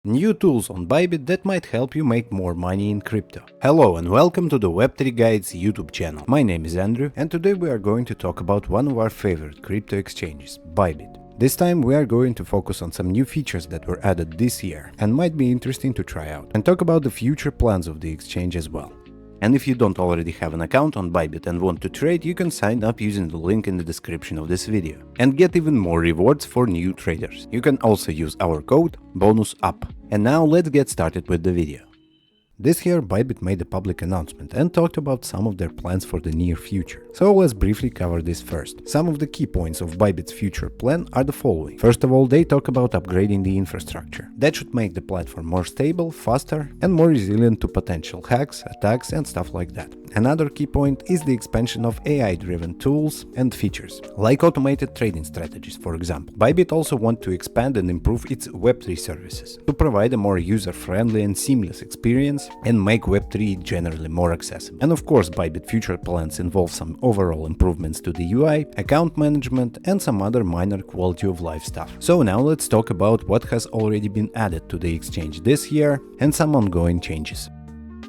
New tools on Bybit that might help you make more money in crypto. Hello and welcome to the Web3 Guides YouTube channel. My name is Andrew and today we are going to talk about one of our favorite crypto exchanges, Bybit. This time we are going to focus on some new features that were added this year and might be interesting to try out, and talk about the future plans of the exchange as well. And if you don't already have an account on Bybit and want to trade, you can sign up using the link in the description of this video and get even more rewards for new traders. You can also use our code BONUSUP. And now let's get started with the video. This year Bybit made a public announcement and talked about some of their plans for the near future. So let's briefly cover this first. Some of the key points of Bybit's future plan are the following. First of all, they talk about upgrading the infrastructure. That should make the platform more stable, faster, and more resilient to potential hacks, attacks, and stuff like that. Another key point is the expansion of AI-driven tools and features, like automated trading strategies, for example. Bybit also wants to expand and improve its Web3 services to provide a more user-friendly and seamless experience and make Web3 generally more accessible. And of course, Bybit future plans involve some overall improvements to the UI, account management, and some other minor quality of life stuff. So now let's talk about what has already been added to the exchange this year and some ongoing changes.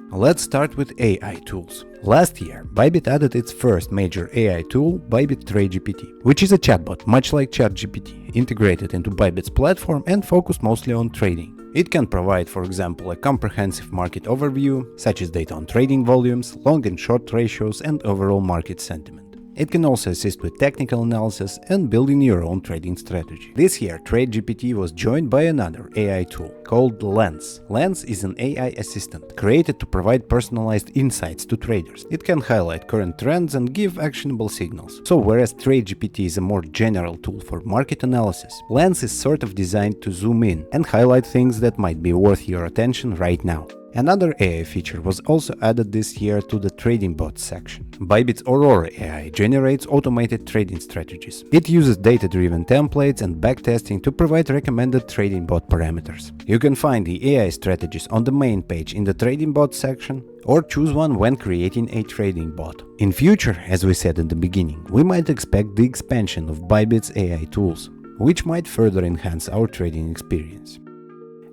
Let's start with AI tools. Last year, Bybit added its first major AI tool, Bybit TradeGPT, which is a chatbot much like ChatGPT, integrated into Bybit's platform and focused mostly on trading. It can provide, for example, a comprehensive market overview, such as data on trading volumes, long and short ratios, and overall market sentiment. It can also assist with technical analysis and building your own trading strategy. This year, TradeGPT was joined by another AI tool called Lens. Lens is an AI assistant created to provide personalized insights to traders. It can highlight current trends and give actionable signals. So whereas TradeGPT is a more general tool for market analysis, Lens is sort of designed to zoom in and highlight things that might be worth your attention right now. Another AI feature was also added this year to the trading bots section. Bybit's Aurora AI generates automated trading strategies. It uses data-driven templates and backtesting to provide recommended trading bot parameters. You can find the AI strategies on the main page in the trading bot section, or choose one when creating a trading bot. In future, as we said in the beginning, we might expect the expansion of Bybit's AI tools, which might further enhance our trading experience.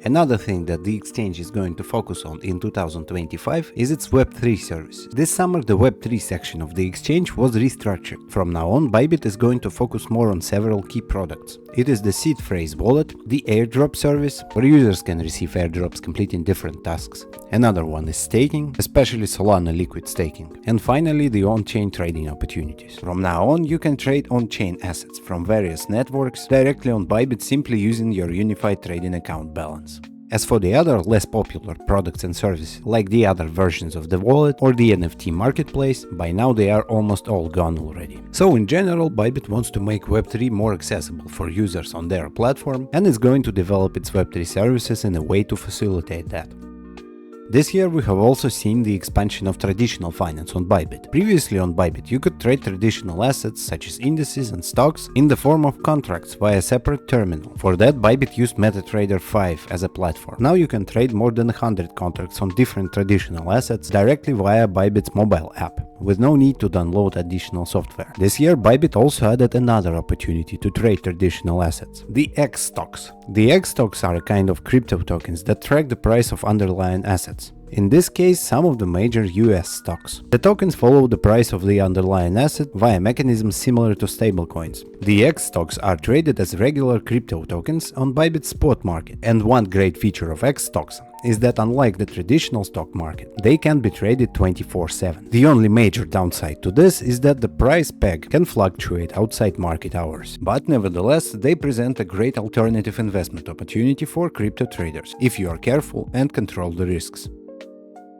Another thing that the exchange is going to focus on in 2025 is its Web3 services. This summer the Web3 section of the exchange was restructured. From now on, Bybit is going to focus more on several key products. It is the seed phrase wallet, the airdrop service, where users can receive airdrops completing different tasks. Another one is staking, especially Solana liquid staking. And finally, the on-chain trading opportunities. From now on, you can trade on-chain assets from various networks directly on Bybit simply using your unified trading account balance. As for the other less popular products and services, like the other versions of the wallet or the NFT marketplace, by now they are almost all gone already. So in general, Bybit wants to make Web3 more accessible for users on their platform and is going to develop its Web3 services in a way to facilitate that. This year we have also seen the expansion of traditional finance on Bybit. Previously on Bybit you could trade traditional assets such as indices and stocks in the form of contracts via a separate terminal. For that, Bybit used MetaTrader 5 as a platform. Now you can trade more than 100 contracts on different traditional assets directly via Bybit's mobile app, with no need to download additional software. This year Bybit also added another opportunity to trade traditional assets, the xStocks. The xStocks are a kind of crypto tokens that track the price of underlying assets. In this case, some of the major US stocks. The tokens follow the price of the underlying asset via mechanisms similar to stablecoins. The xStocks are traded as regular crypto tokens on Bybit's spot market. And one great feature of xStocks is that unlike the traditional stock market, they can be traded 24/7. The only major downside to this is that the price peg can fluctuate outside market hours. But nevertheless, they present a great alternative investment opportunity for crypto traders if you are careful and control the risks.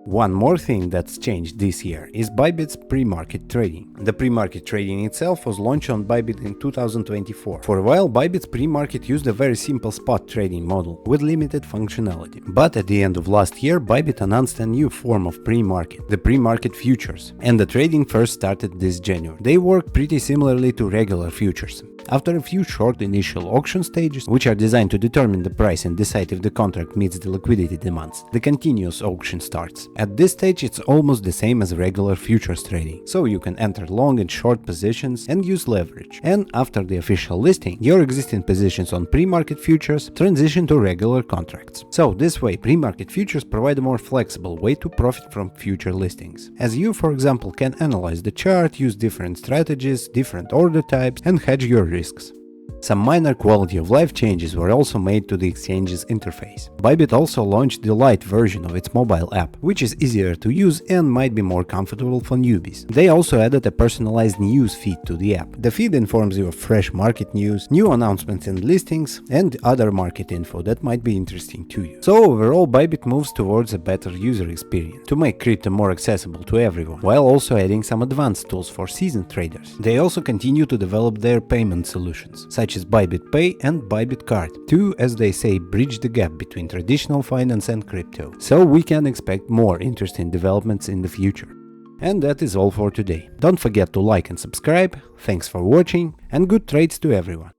One more thing that's changed this year is Bybit's PreMarket trading. The PreMarket trading itself was launched on Bybit in 2024. For a while, Bybit's PreMarket used a very simple spot trading model with limited functionality. But at the end of last year, Bybit announced a new form of PreMarket, the PreMarket futures, and the trading first started this January. They work pretty similarly to regular futures. After a few short initial auction stages, which are designed to determine the price and decide if the contract meets the liquidity demands, the continuous auction starts. At this stage it's almost the same as regular futures trading, so you can enter long and short positions and use leverage. And after the official listing, your existing positions on pre-market futures transition to regular contracts. So this way pre-market futures provide a more flexible way to profit from future listings, as you, for example, can analyze the chart, use different strategies, different order types, and hedge your risks. Some minor quality of life changes were also made to the exchange's interface. Bybit also launched the light version of its mobile app, which is easier to use and might be more comfortable for newbies. They also added a personalized news feed to the app. The feed informs you of fresh market news, new announcements and listings, and other market info that might be interesting to you. So overall, Bybit moves towards a better user experience to make crypto more accessible to everyone, while also adding some advanced tools for seasoned traders. They also continue to develop their payment solutions, such as Bybit Pay and Bybit Card, to, as they say, bridge the gap between traditional finance and crypto. So we can expect more interesting developments in the future. And that is all for today. Don't forget to like and subscribe, thanks for watching, and good trades to everyone.